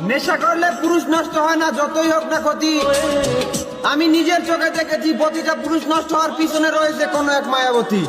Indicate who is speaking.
Speaker 1: নেশা করলে পুরুষ নষ্ট হয় না, যতই হোক না ক্ষতি। আমি নিজের চোখে দেখেছি প্রতিটা পুরুষ নষ্ট হওয়ার পিছনে রয়েছে কোনো এক মায়াবতী।